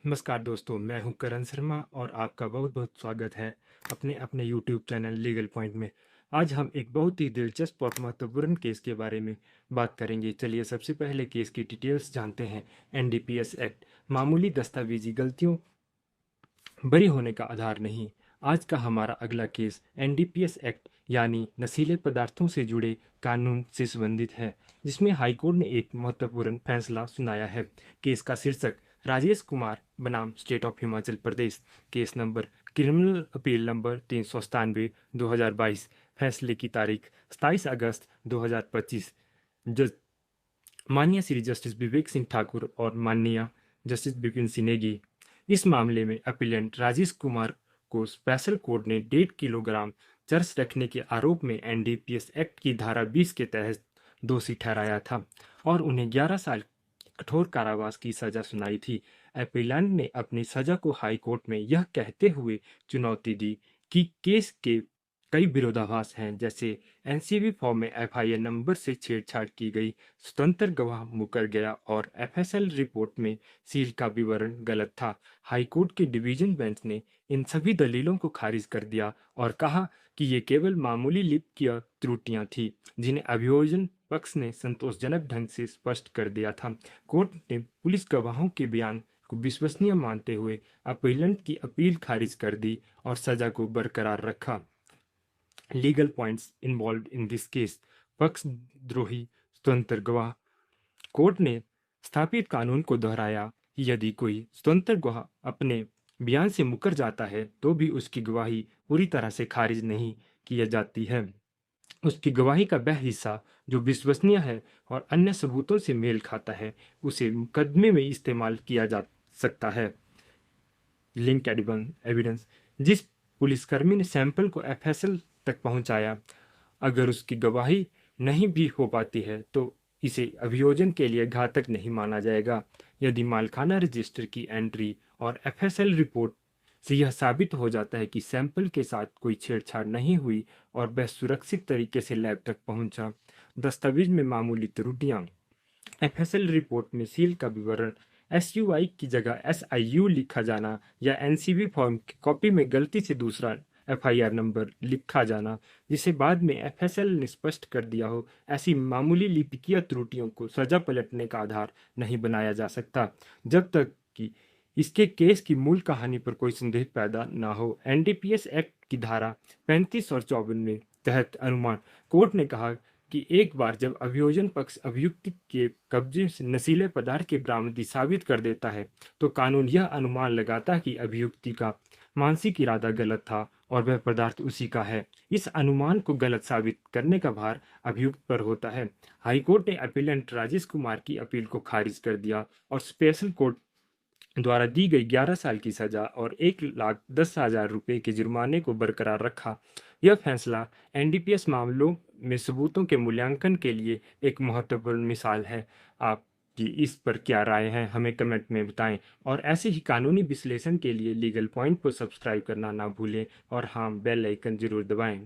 नमस्कार दोस्तों, मैं हूं करण शर्मा और आपका बहुत बहुत स्वागत है अपने अपने यूट्यूब चैनल लीगल पॉइंट में। आज हम एक बहुत ही दिलचस्प और महत्वपूर्ण केस के बारे में बात करेंगे। चलिए सबसे पहले केस की डिटेल्स जानते हैं। एनडीपीएस एक्ट मामूली दस्तावेजी गलतियों बरी होने का आधार नहीं। आज का हमारा अगला केस एनडीपीएस एक्ट यानी नशीले पदार्थों से जुड़े कानून से संबंधित है, जिसमें हाईकोर्ट ने एक महत्वपूर्ण फैसला सुनाया है। केस का शीर्षक राजेश कुमार बनाम state of Himachal Pradesh. Case number criminal appeal number 397/2022। फैसले की तारीख 27 अगस्त 2025। जज माननीय श्री जस्टिस विवेक सिंह ठाकुर और माननीय जस्टिस विपिन सिंह नेगी। इस मामले में अपीलेंट राजेश कुमार को स्पेशल कोर्ट ने 1.5 किलोग्राम चरस रखने के आरोप में एनडीपीएस एक्ट की धारा 20 के तहत दोषी ठहराया था और उन्हें 11 साल कठोर कारावास की सजा सुनाई थी। अपीलेंट ने अपनी सजा को हाई कोर्ट में यह कहते हुए चुनौती दी कि केस के कई विरोधाभास हैं, जैसे एनसीबी फॉर्म में एफआईआर नंबर से छेड़छाड़ की गई, स्वतंत्र गवाह मुकर गया और एफएसएल रिपोर्ट में सील का विवरण गलत था। हाईकोर्ट के डिवीजन बेंच ने इन सभी दलीलों को खारिज कर दिया और कहा कि ये केवल मामूली लिपिकीय त्रुटियां थी, जिन्हें अभियोजन पक्ष ने संतोषजनक ढंग से स्पष्ट कर दिया था। कोर्ट ने पुलिस गवाहों के बयान को विश्वसनीय मानते हुए अपीलेंट की अपील खारिज कर दी और सजा को बरकरार रखा। Legal points involved in this case. पक्षद्रोही स्वतंत्र गवाह। कोर्ट ने स्थापित कानून को दोहराया कि यदि कोई स्वतंत्र गवाह अपने बयान से मुकर जाता है तो भी उसकी गवाही पूरी तरह से खारिज नहीं की जाती है। उसकी गवाही का वह हिस्सा जो विश्वसनीय है और अन्य सबूतों से मेल खाता है उसे मुकदमे में इस्तेमाल किया जा सकता है। Link evidence. जिस पुलिसकर्मी ने सैंपल को एफएसएल तक पहुंचाया, अगर उसकी गवाही नहीं भी हो पाती है तो इसे अभियोजन के लिए घातक नहीं माना जाएगा। यदि मालखाना रजिस्टर की एंट्री और एफएसएल रिपोर्ट से यह साबित हो जाता है कि सैंपल के साथ कोई छेड़छाड़ नहीं हुई और वह सुरक्षित तरीके से लैब तक पहुंचा। दस्तावेज में मामूली त्रुटियां। एफएसएल रिपोर्ट में सील का विवरण एसयूआई की जगह एसआईयू लिखा जाना या एनसीबी फॉर्म की कॉपी में गलती से दूसरा एफआईआर नंबर लिखा जाना, जिसे बाद में एफएसएल ने स्पष्ट कर दिया हो, ऐसी मामूली लिपिकीय त्रुटियों को सजा पलटने का आधार नहीं बनाया जा सकता जब तक कि इसके केस की मूल कहानी पर कोई संदेह पैदा न हो। एनडीपीएस एक्ट की धारा 35 और 54 में तहत अनुमान। कोर्ट ने कहा कि एक बार जब अभियोजन पक्ष अभियुक्त के कब्जे से नशीले पदार्थ की बरामदगी साबित कर देता है तो कानून यह अनुमान लगाता है कि अभियुक्ति का मानसिक इरादा गलत था और वह पदार्थ उसी का है। इस अनुमान को गलत साबित करने का भार अभियुक्त पर होता है। हाईकोर्ट ने अपीलेंट राजेश कुमार की अपील को खारिज कर दिया और स्पेशल कोर्ट द्वारा दी गई 11 साल की सजा और 1,10,000 रुपये के जुर्माने को बरकरार रखा। यह फैसला एनडीपीएस मामलों में सबूतों के मूल्यांकन के लिए एक महत्वपूर्ण मिसाल है। आपकी इस पर क्या राय है, हमें कमेंट में बताएं और ऐसे ही कानूनी विश्लेषण के लिए लीगल पॉइंट को सब्सक्राइब करना ना भूलें और हाँ, बेल आइकन जरूर दबाएं।